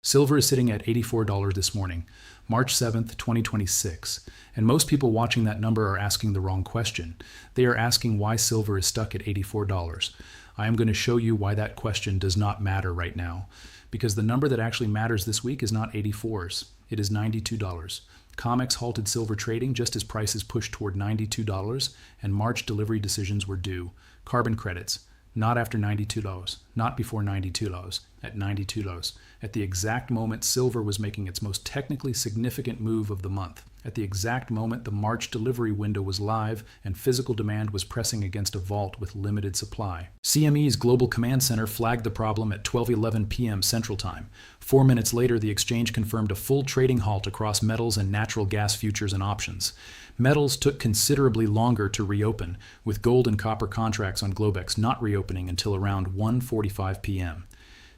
Silver is sitting at $84 this morning, March 7th, 2026, and most people watching that number are asking the wrong question. They are asking why silver is stuck at $84. I am going to show you why that question does not matter right now, because the number that actually matters this week is not 84s, it is $92. COMEX halted silver trading just as prices pushed toward $92 and March delivery decisions were due. Carbon credits, not after $92, not before $92, at $92, at the exact moment silver was making its most technically significant move of the month, at the exact moment the March delivery window was live and physical demand was pressing against a vault with limited supply. CME's Global Command Center flagged the problem at 12:11 p.m. Central Time. 4 minutes later, the exchange confirmed a full trading halt across metals and natural gas futures and options. Metals took considerably longer to reopen, with gold and copper contracts on Globex not reopening until around 1:45 p.m.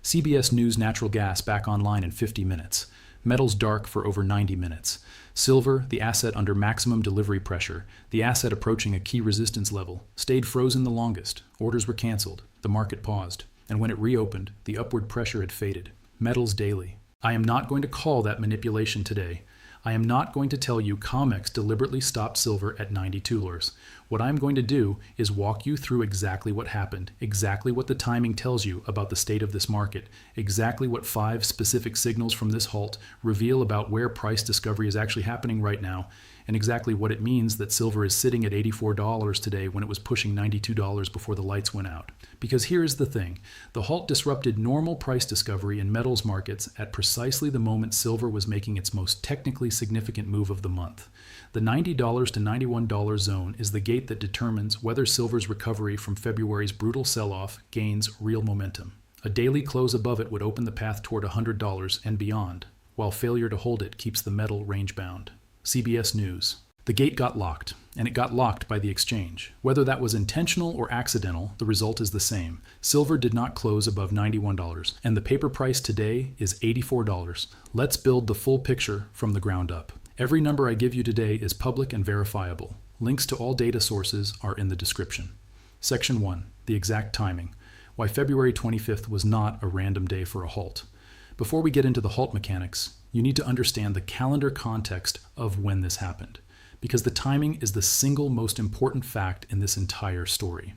CBS News natural gas back online in 50 minutes. Metals dark for over 90 minutes. Silver, the asset under maximum delivery pressure, the asset approaching a key resistance level, stayed frozen the longest. Orders were canceled. The market paused. And when it reopened, the upward pressure had faded. Metals daily. I am not going to call that manipulation today. I am not going to tell you COMEX deliberately stopped silver at $92. What I'm going to do is walk you through exactly what happened, exactly what the timing tells you about the state of this market, exactly what 5 specific signals from this halt reveal about where price discovery is actually happening right now, and exactly what it means that silver is sitting at $84 today when it was pushing $92 before the lights went out. Because here's the thing, the halt disrupted normal price discovery in metals markets at precisely the moment silver was making its most technically significant move of the month. The $90 to $91 zone is the gate that determines whether silver's recovery from February's brutal sell-off gains real momentum. A daily close above it would open the path toward $100 and beyond, while failure to hold it keeps the metal range-bound. CBS News. The gate got locked, and it got locked by the exchange. Whether that was intentional or accidental, the result is the same. Silver did not close above $91, and the paper price today is $84. Let's build the full picture from the ground up. Every number I give you today is public and verifiable. Links to all data sources are in the description. Section 1. The exact timing. Why February 25th was not a random day for a halt. Before we get into the halt mechanics, you need to understand the calendar context of when this happened, because the timing is the single most important fact in this entire story.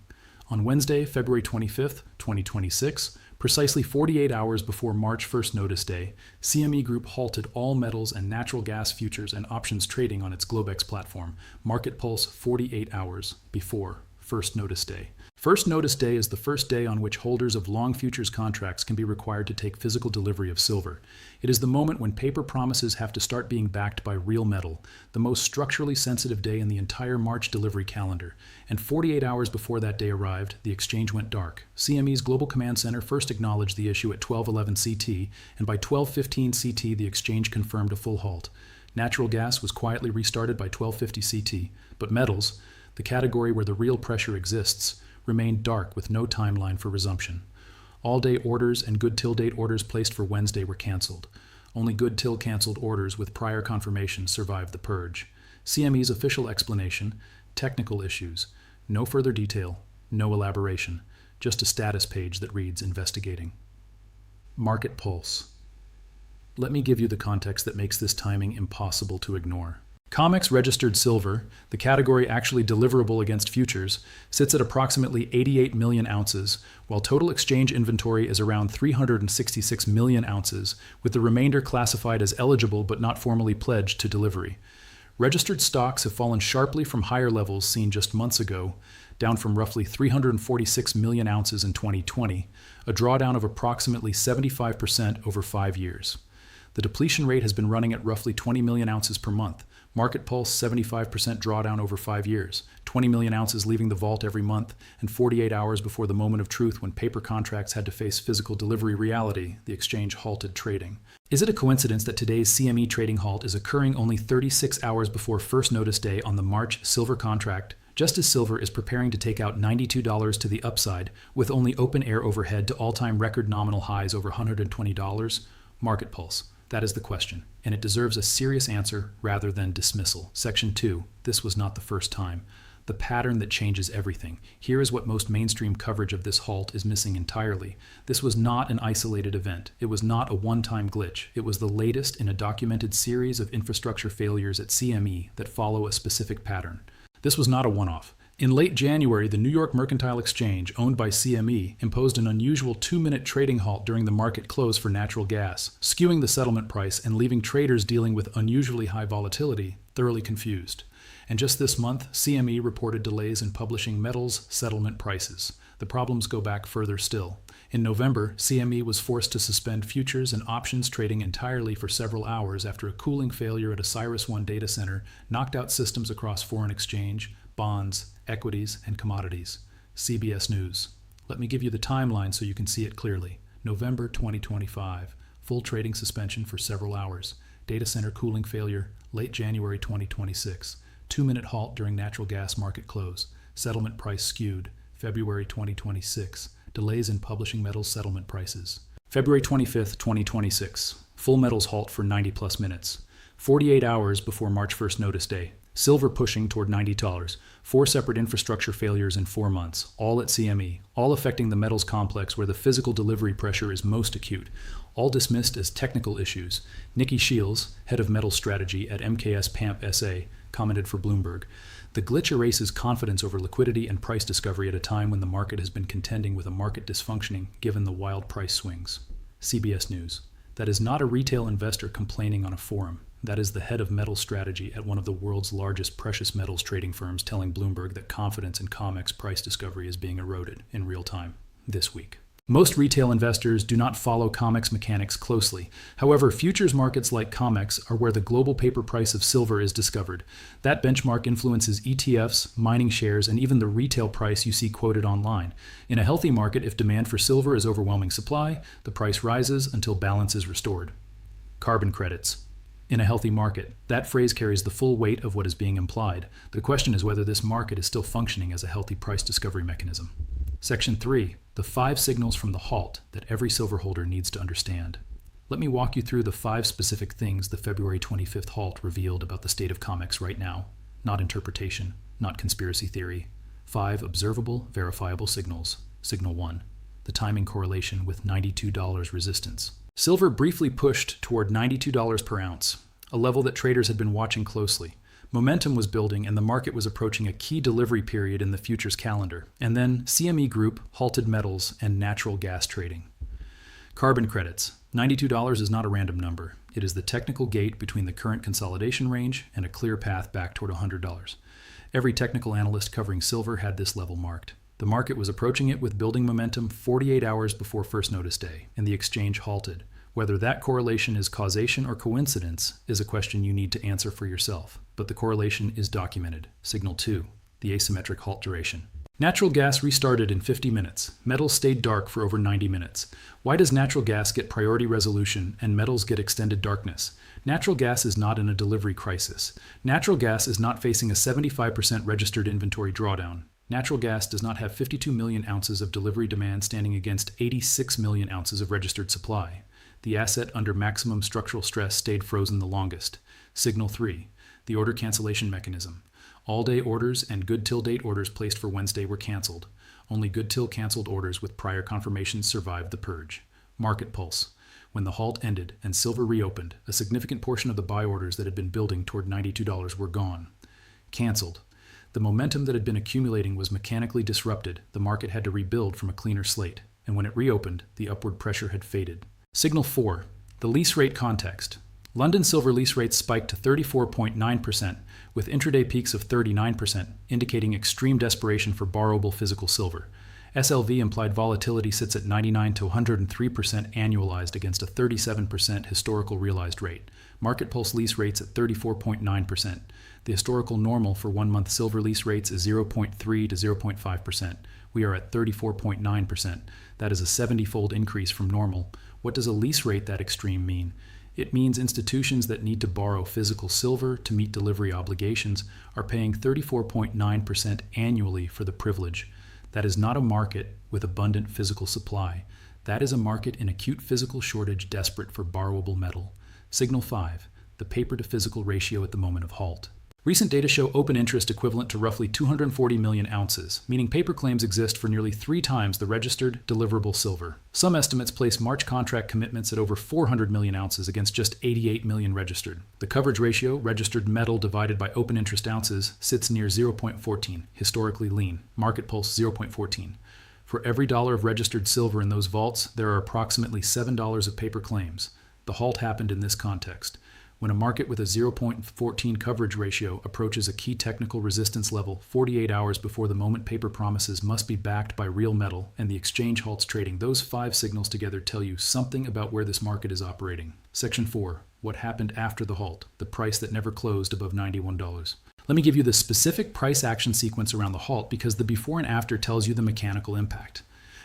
On Wednesday, February 25th, 2026, precisely 48 hours before March 1st notice day, CME Group halted all metals and natural gas futures and options trading on its Globex platform, Market Pulse 48 hours before first notice day. First notice day is the first day on which holders of long futures contracts can be required to take physical delivery of silver. It is the moment when paper promises have to start being backed by real metal, the most structurally sensitive day in the entire March delivery calendar. And 48 hours before that day arrived, the exchange went dark. CME's Global Command Center first acknowledged the issue at 12:11 CT, and by 12:15 CT the exchange confirmed a full halt. Natural gas was quietly restarted by 12:50 CT, but metals, the category where the real pressure exists, remained dark with no timeline for resumption. All-day orders and good-till date orders placed for Wednesday were canceled. Only good-till canceled orders with prior confirmation survived the purge. CME's official explanation, technical issues. No further detail, no elaboration, just a status page that reads investigating. Market Pulse. Let me give you the context that makes this timing impossible to ignore. COMEX registered silver, the category actually deliverable against futures, sits at approximately 88 million ounces, while total exchange inventory is around 366 million ounces, with the remainder classified as eligible but not formally pledged to delivery. Registered stocks have fallen sharply from higher levels seen just months ago, down from roughly 346 million ounces in 2020, a drawdown of approximately 75% over 5 years. The depletion rate has been running at roughly 20 million ounces per month. Market Pulse 75% drawdown over 5 years, 20 million ounces leaving the vault every month, and 48 hours before the moment of truth when paper contracts had to face physical delivery reality, the exchange halted trading. Is it a coincidence that today's CME trading halt is occurring only 36 hours before first notice day on the March silver contract, just as silver is preparing to take out $92 to the upside, with only open air overhead to all-time record nominal highs over $120? Market Pulse. That is the question, and it deserves a serious answer rather than dismissal. Section 2. This was not the first time. the pattern that changes everything. Here is what most mainstream coverage of this halt is missing entirely. This was not an isolated event. It was not a one-time glitch. It was the latest in a documented series of infrastructure failures at CME that follow a specific pattern. This was not a one-off. In late January, the New York Mercantile Exchange, owned by CME, imposed an unusual 2-minute trading halt during the market close for natural gas, skewing the settlement price and leaving traders dealing with unusually high volatility thoroughly confused. And just this month, CME reported delays in publishing metals settlement prices. The problems go back further still. In November, CME was forced to suspend futures and options trading entirely for several hours after a cooling failure at a CyrusOne data center knocked out systems across foreign exchange, bonds, equities, and commodities. CBS News. Let me give you the timeline so you can see it clearly. November 2025. Full trading suspension for several hours. Data center cooling failure, late January 2026. 2-minute halt during natural gas market close. Settlement price skewed. February 2026. Delays in publishing metals settlement prices. February 25th, 2026. Full metals halt for 90+ minutes. 48 hours before March 1st notice day. Silver pushing toward $90. 4 separate infrastructure failures in 4 months, all at CME, all affecting the metals complex where the physical delivery pressure is most acute, all dismissed as technical issues. Nikki Shields, head of metals strategy at MKS PAMP SA, commented for Bloomberg. The glitch erases confidence over liquidity and price discovery at a time when the market has been contending with a market dysfunctioning given the wild price swings. CBS News. That is not a retail investor complaining on a forum. That is the head of metals strategy at one of the world's largest precious metals trading firms telling Bloomberg that confidence in COMEX price discovery is being eroded in real time this week. Most retail investors do not follow COMEX mechanics closely. However, futures markets like COMEX are where the global paper price of silver is discovered. That benchmark influences ETFs, mining shares, and even the retail price you see quoted online. In a healthy market, if demand for silver is overwhelming supply, the price rises until balance is restored. Carbon credits. In a healthy market, that phrase carries the full weight of what is being implied. The question is whether this market is still functioning as a healthy price discovery mechanism. Section 3. The 5 signals from the halt that every silver holder needs to understand. Let me walk you through the 5 specific things the February 25th halt revealed about the state of COMEX right now. Not interpretation, not conspiracy theory. 5 observable, verifiable signals. Signal 1. The timing correlation with $92 resistance. Silver briefly pushed toward $92 per ounce, a level that traders had been watching closely. Momentum was building and the market was approaching a key delivery period in the futures calendar. And then CME Group halted metals and natural gas trading. Carbon credits. $92 is not a random number. It is the technical gate between the current consolidation range and a clear path back toward $100. Every technical analyst covering silver had this level marked. The market was approaching it with building momentum 48 hours before first notice day, and the exchange halted. Whether that correlation is causation or coincidence is a question you need to answer for yourself, but the correlation is documented. Signal 2, the asymmetric halt duration. Natural gas restarted in 50 minutes. Metals stayed dark for over 90 minutes. Why does natural gas get priority resolution and metals get extended darkness? Natural gas is not in a delivery crisis. Natural gas is not facing a 75% registered inventory drawdown. Natural gas does not have 52 million ounces of delivery demand standing against 86 million ounces of registered supply. The asset under maximum structural stress stayed frozen the longest. Signal 3, the order cancellation mechanism. All-day orders and good-till-date orders placed for Wednesday were canceled. Only good-till canceled orders with prior confirmations survived the purge. Market pulse. When the halt ended and silver reopened, a significant portion of the buy orders that had been building toward $92 were gone. Canceled. The momentum that had been accumulating was mechanically disrupted. The market had to rebuild from a cleaner slate. And when it reopened, the upward pressure had faded. Signal 4, the lease rate context. London silver lease rates spiked to 34.9%, with intraday peaks of 39%, indicating extreme desperation for borrowable physical silver. SLV implied volatility sits at 99 to 103% annualized against a 37% historical realized rate. Market pulse lease rates at 34.9%. The historical normal for 1-month silver lease rates is 0.3 to 0.5%. We are at 34.9%. That is a 70-fold increase from normal. What does a lease rate that extreme mean? It means institutions that need to borrow physical silver to meet delivery obligations are paying 34.9% annually for the privilege. That is not a market with abundant physical supply. That is a market in acute physical shortage desperate for borrowable metal. Signal 5, the paper to physical ratio at the moment of halt. Recent data show open interest equivalent to roughly 240 million ounces, meaning paper claims exist for nearly 3 times the registered, deliverable silver. Some estimates place March contract commitments at over 400 million ounces against just 88 million registered. The coverage ratio, registered metal divided by open interest ounces, sits near 0.14, historically lean. Market pulse 0.14. For every dollar of registered silver in those vaults, there are approximately $7 of paper claims. The halt happened in this context. When a market with a 0.14 coverage ratio approaches a key technical resistance level 48 hours before the moment paper promises must be backed by real metal and the exchange halts trading, those 5 signals together tell you something about where this market is operating. Section 4. What happened after the halt? The price that never closed above $91. Let me give you the specific price action sequence around the halt because the before and after tells you the mechanical impact.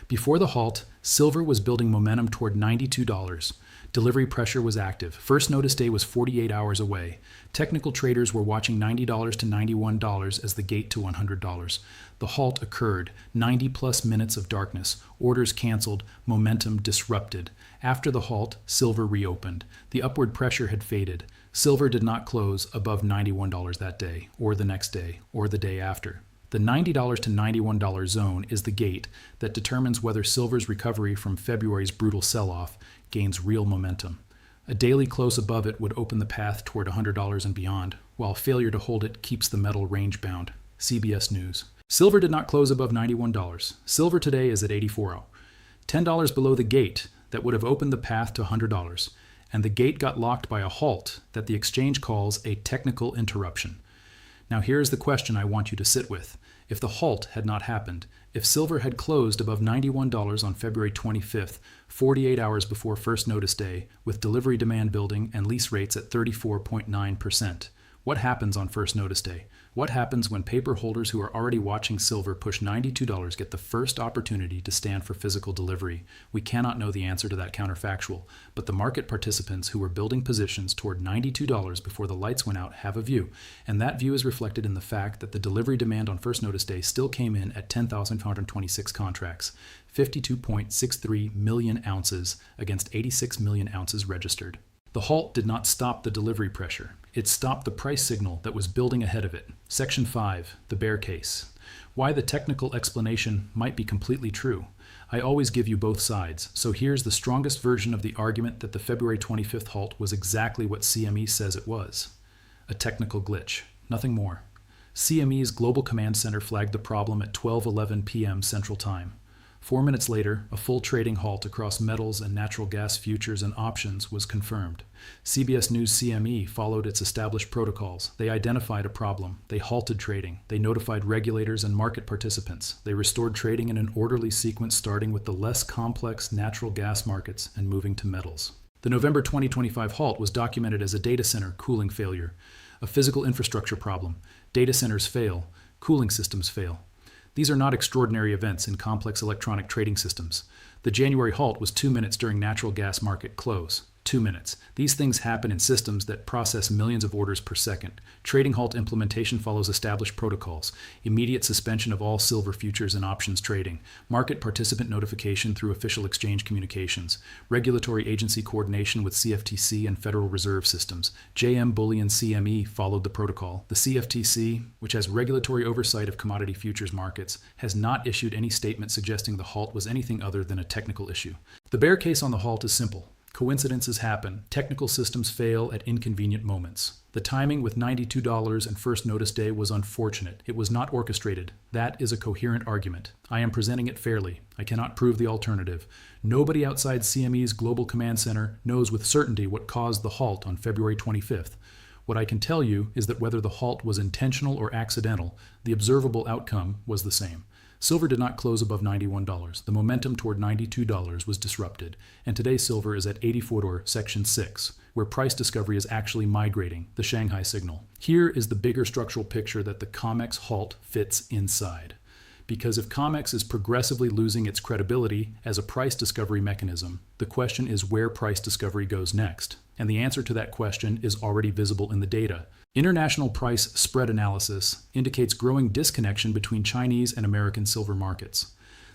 Before the halt, silver was building momentum toward $92. Delivery pressure was active. First notice day was 48 hours away. Technical traders were watching $90 to $91 as the gate to $100. The halt occurred. 90-plus minutes of darkness. Orders canceled. Momentum disrupted. After the halt, silver reopened. The upward pressure had faded. Silver did not close above $91 that day, or the next day, or the day after. The $90 to $91 zone is the gate that determines whether silver's recovery from February's brutal sell-off gains real momentum. A daily close above it would open the path toward $100 and beyond, while failure to hold it keeps the metal range-bound. CBS News. Silver did not close above $91. Silver today is at $84. $10 below the gate that would have opened the path to $100, and the gate got locked by a halt that the exchange calls a technical interruption. Now here's the question I want you to sit with. If the halt had not happened, if silver had closed above $91 on February 25th, 48 hours before first notice day, with delivery demand building and lease rates at 34.9%, what happens on first notice day? What happens when paper holders who are already watching silver push $92 get the first opportunity to stand for physical delivery? We cannot know the answer to that counterfactual, but the market participants who were building positions toward $92 before the lights went out have a view, and that view is reflected in the fact that the delivery demand on first notice day still came in at 10,526 contracts, 52.63 million ounces against 86 million ounces registered. The halt did not stop the delivery pressure. It stopped the price signal that was building ahead of it. Section 5, the bear case. Why the technical explanation might be completely true. I always give you both sides, so here's the strongest version of the argument that the February 25th halt was exactly what CME says it was. A technical glitch, nothing more. CME's Global Command Center flagged the problem at 12:11 p.m. Central Time. 4 minutes later, a full trading halt across metals and natural gas futures and options was confirmed. CBS News CME followed its established protocols. They identified a problem. They halted trading. They notified regulators and market participants. They restored trading in an orderly sequence starting with the less complex natural gas markets and moving to metals. The November 2025 halt was documented as a data center cooling failure, a physical infrastructure problem. Data centers fail. Cooling systems fail. These are not extraordinary events in complex electronic trading systems. The January halt was 2 minutes during natural gas market close. 2 minutes. These things happen in systems that process millions of orders per second. Trading halt implementation follows established protocols. Immediate suspension of all silver futures and options trading. Market participant notification through official exchange communications. Regulatory agency coordination with CFTC and Federal Reserve systems. JM Bullion CME followed the protocol. The CFTC, which has regulatory oversight of commodity futures markets, has not issued any statement suggesting the halt was anything other than a technical issue. The bear case on the halt is simple. Coincidences happen. Technical systems fail at inconvenient moments. The timing with $92 and first notice day was unfortunate. It was not orchestrated. That is a coherent argument. I am presenting it fairly. I cannot prove the alternative. Nobody outside CME's Global Command Center knows with certainty what caused the halt on February 25th. What I can tell you is that whether the halt was intentional or accidental, the observable outcome was the same. Silver did not close above $91. The momentum toward $92 was disrupted, and today silver is at $84, Section 6, where price discovery is actually migrating, the Shanghai signal. Here is the bigger structural picture that the COMEX halt fits inside. Because if COMEX is progressively losing its credibility as a price discovery mechanism, the question is where price discovery goes next. And the answer to that question is already visible in the data. International price spread analysis indicates growing disconnection between Chinese and American silver markets.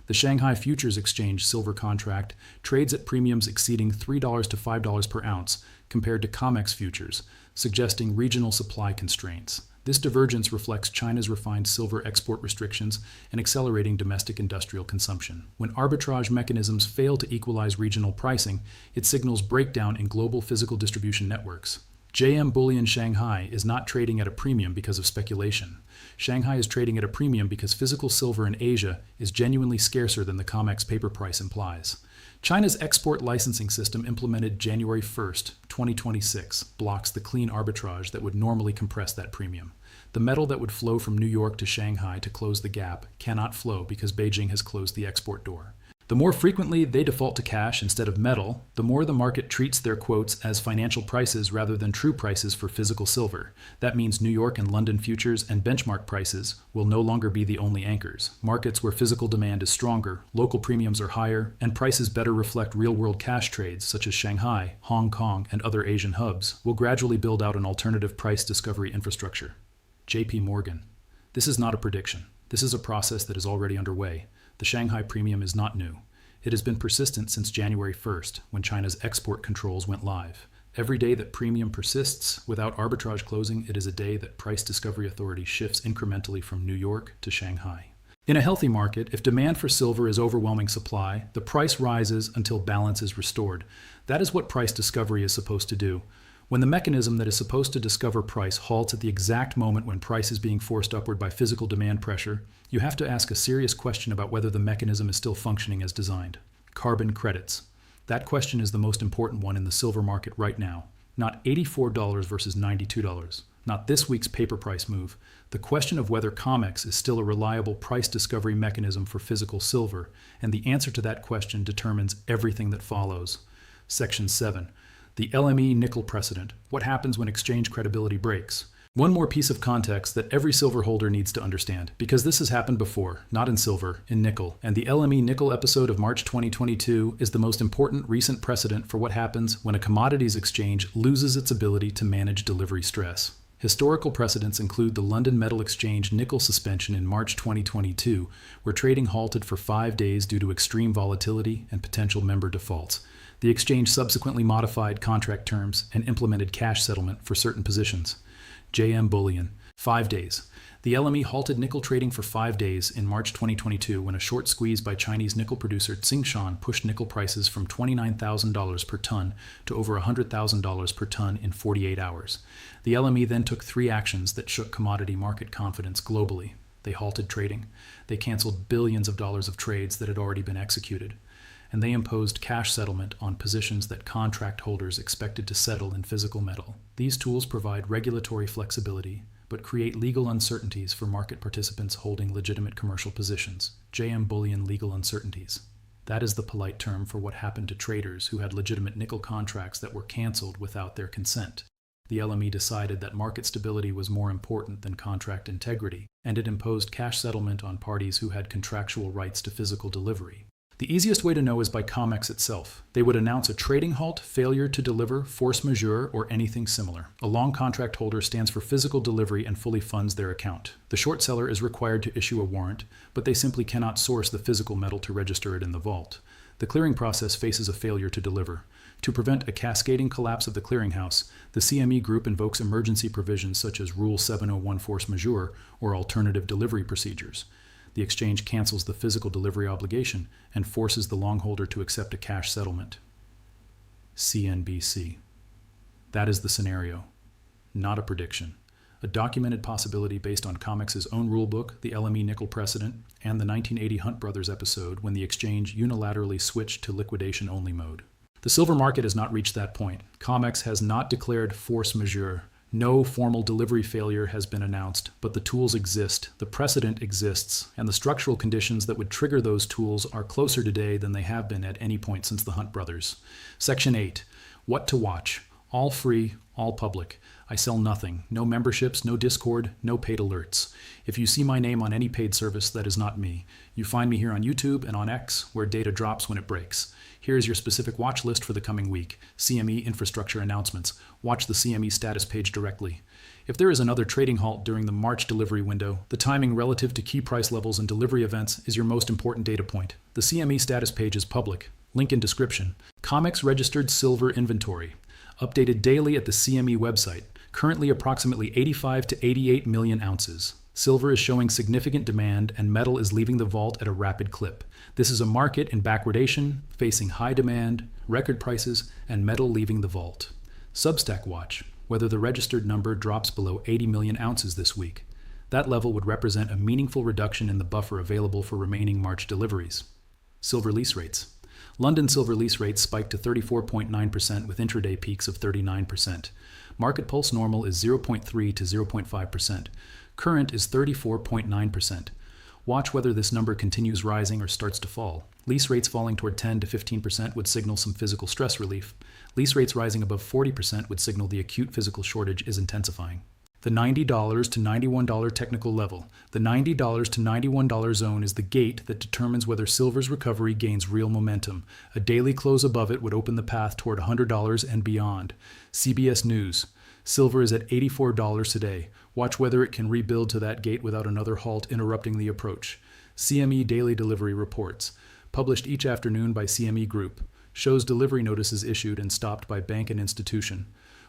The Shanghai Futures Exchange silver contract trades at premiums exceeding $3 to $5 per ounce compared to COMEX futures, suggesting regional supply constraints. This divergence reflects China's refined silver export restrictions and accelerating domestic industrial consumption. When arbitrage mechanisms fail to equalize regional pricing, it signals breakdown in global physical distribution networks. JM Bullion Shanghai is not trading at a premium because of speculation. Shanghai is trading at a premium because physical silver in Asia is genuinely scarcer than the COMEX paper price implies. China's export licensing system implemented January 1st, 2026, blocks the clean arbitrage that would normally compress that premium. The metal that would flow from New York to Shanghai to close the gap cannot flow because Beijing has closed the export door. The more frequently they default to cash instead of metal, the more the market treats their quotes as financial prices rather than true prices for physical silver. That means New York and London futures and benchmark prices will no longer be the only anchors. Markets where physical demand is stronger, local premiums are higher, and prices better reflect real-world cash trades such as Shanghai, Hong Kong, and other Asian hubs will gradually build out an alternative price discovery infrastructure. JP Morgan. This is not a prediction. This is a process that is already underway. The Shanghai premium is not new. It has been persistent since January 1st, when China's export controls went live. Every day that premium persists without arbitrage closing, it is a day that price discovery authority shifts incrementally from New York to Shanghai. In a healthy market, if demand for silver is overwhelming supply, the price rises until balance is restored. That is what price discovery is supposed to do. When the mechanism that is supposed to discover price halts at the exact moment when price is being forced upward by physical demand pressure, you have to ask a serious question about whether the mechanism is still functioning as designed. Carbon credits. That question is the most important one in the silver market right now. Not $84 versus $92. Not this week's paper price move. The question of whether COMEX is still a reliable price discovery mechanism for physical silver, and the answer to that question determines everything that follows. Section 7. The LME nickel precedent. What happens when exchange credibility breaks? One more piece of context that every silver holder needs to understand, because this has happened before, not in silver, in nickel, and the LME nickel episode of March 2022 is the most important recent precedent for what happens when a commodities exchange loses its ability to manage delivery stress. Historical precedents include the London Metal Exchange nickel suspension in March 2022, where trading halted for 5 days due to extreme volatility and potential member defaults. The exchange subsequently modified contract terms and implemented cash settlement for certain positions. JM Bullion. 5 days. The LME halted nickel trading for 5 days in March 2022 when a short squeeze by Chinese nickel producer Tsingshan pushed nickel prices from $29,000 per ton to over $100,000 per ton in 48 hours. The LME then took 3 actions that shook commodity market confidence globally. They halted trading. They canceled billions of dollars of trades that had already been executed. And they imposed cash settlement on positions that contract holders expected to settle in physical metal. These tools provide regulatory flexibility, but create legal uncertainties for market participants holding legitimate commercial positions. JM Bullion legal uncertainties. That is the polite term for what happened to traders who had legitimate nickel contracts that were canceled without their consent. The LME decided that market stability was more important than contract integrity, and it imposed cash settlement on parties who had contractual rights to physical delivery. The easiest way to know is by COMEX itself. They would announce a trading halt, failure to deliver, force majeure, or anything similar. A long contract holder stands for physical delivery and fully funds their account. The short seller is required to issue a warrant, but they simply cannot source the physical metal to register it in the vault. The clearing process faces a failure to deliver. To prevent a cascading collapse of the clearinghouse, the CME Group invokes emergency provisions such as Rule 701 force majeure or alternative delivery procedures. The exchange cancels the physical delivery obligation and forces the longholder to accept a cash settlement. CNBC. That is the scenario, not a prediction. A documented possibility based on COMEX's own rulebook, the LME nickel precedent, and the 1980 Hunt Brothers episode when the exchange unilaterally switched to liquidation-only mode. The silver market has not reached that point. COMEX has not declared force majeure. No formal delivery failure has been announced, but the tools exist, the precedent exists, and the structural conditions that would trigger those tools are closer today than they have been at any point since the Hunt Brothers. Section 8. What to watch. All free, all public. I sell nothing. No memberships, no Discord, no paid alerts. If you see my name on any paid service, that is not me. You find me here on YouTube and on X, where data drops when it breaks. Here is your specific watch list for the coming week. CME infrastructure announcements. Watch the CME status page directly. If there is another trading halt during the March delivery window, the timing relative to key price levels and delivery events is your most important data point. The CME status page is public. Link in description. COMEX registered silver inventory. Updated daily at the CME website. currently approximately 85 to 88 million ounces. Silver is showing significant demand and metal is leaving the vault at a rapid clip. This is a market in backwardation, facing high demand, record prices, and metal leaving the vault. Substack watch whether the registered number drops below 80 million ounces this week. That level would represent a meaningful reduction in the buffer available for remaining March deliveries. Silver lease rates. London silver lease rates spiked to 34.9% with intraday peaks of 39%. Market pulse normal is 0.3 to 0.5%. Current is 34.9%. Watch whether this number continues rising or starts to fall. Lease rates falling toward 10 to 15% would signal some physical stress relief. Lease rates rising above 40% would signal the acute physical shortage is intensifying. The $90 to $91 technical level. The $90 to $91 zone is the gate that determines whether silver's recovery gains real momentum. A daily close above it would open the path toward $100 and beyond. CBS News. Silver is at $84 today. Watch whether it can rebuild to that gate without another halt interrupting the approach. CME Daily Delivery Reports. Published each afternoon by CME Group. Shows delivery notices issued and stopped by bank and institution.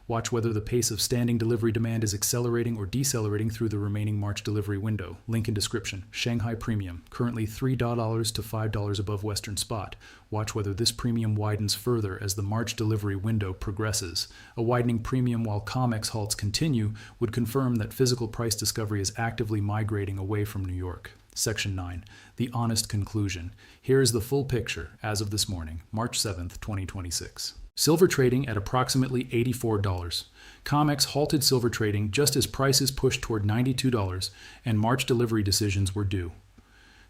Watch whether the pace of standing delivery demand is accelerating or decelerating through the remaining March delivery window. Link in description. Shanghai Premium, currently $3 to $5 above Western Spot. Watch whether this premium widens further as the March delivery window progresses. A widening premium while COMEX halts continue would confirm that physical price discovery is actively migrating away from New York. Section 9. The honest conclusion. Here is the full picture as of this morning, March 7th, 2026. Silver trading at approximately $84. COMEX halted silver trading just as prices pushed toward $92 and March delivery decisions were due.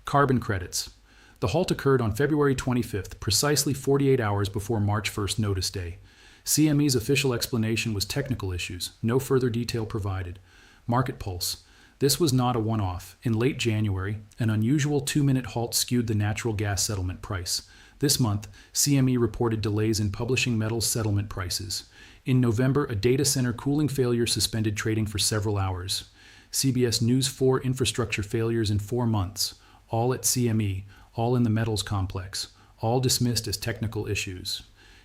Carbon credits. The halt occurred on February 25th, precisely 48 hours before March 1st notice day. CME's official explanation was technical issues, no further detail provided. Market pulse. This was not a one-off. In late January, an unusual 2-minute halt skewed the natural gas settlement price. This month, CME reported delays in publishing metals settlement prices. In November, a data center cooling failure suspended trading for several hours. CBS News 4 infrastructure failures in 4 months, all at CME, all in the metals complex, all dismissed as technical issues.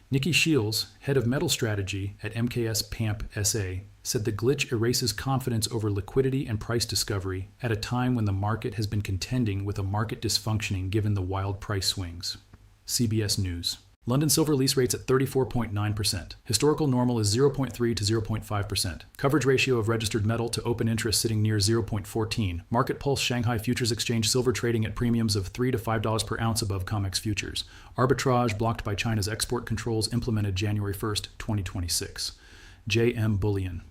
Nikki Shields, head of metal strategy at MKS PAMP SA, said the glitch erases confidence over liquidity and price discovery at a time when the market has been contending with a market dysfunctioning given the wild price swings. CBS News. London silver lease rates at 34.9%. Historical normal is 0.3 to 0.5%. Coverage ratio of registered metal to open interest sitting near 0.14. Market pulse Shanghai Futures Exchange silver trading at premiums of $3 to $5 per ounce above COMEX futures. Arbitrage blocked by China's export controls implemented January 1st, 2026. JM Bullion.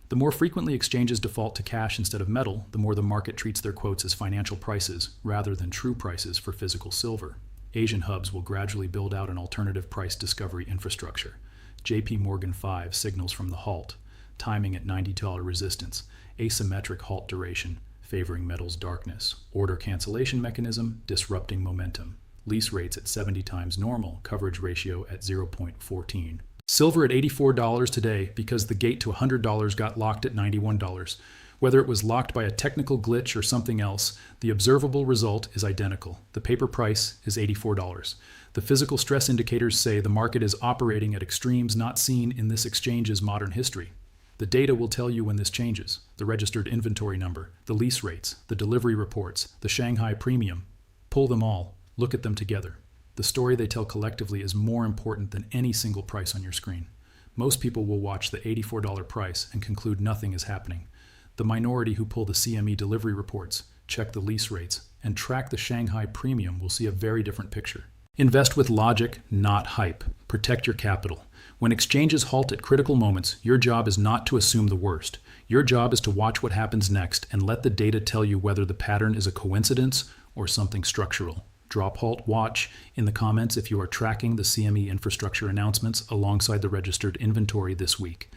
The more frequently exchanges default to cash instead of metal, the more the market treats their quotes as financial prices rather than true prices for physical silver. Asian hubs will gradually build out an alternative price discovery infrastructure. JP Morgan 5 signals from the halt. Timing at $90 resistance. Asymmetric halt duration, favoring metals darkness. Order cancellation mechanism, disrupting momentum. Lease rates at 70 times normal, coverage ratio at 0.14. Silver at $84 today because the gate to $100 got locked at $91. Whether it was locked by a technical glitch or something else, the observable result is identical. The paper price is $84. The physical stress indicators say the market is operating at extremes not seen in this exchange's modern history. The data will tell you when this changes. The registered inventory number, the lease rates, the delivery reports, the Shanghai premium. Pull them all. Look at them together. The story they tell collectively is more important than any single price on your screen. Most people will watch the $84 price and conclude nothing is happening. The minority who pull the CME delivery reports, check the lease rates, and track the Shanghai premium will see a very different picture. Invest with logic, not hype. Protect your capital. When exchanges halt at critical moments, your job is not to assume the worst. Your job is to watch what happens next and let the data tell you whether the pattern is a coincidence or something structural. Drop, halt, watch in the comments if you are tracking the CME infrastructure announcements alongside the registered inventory this week.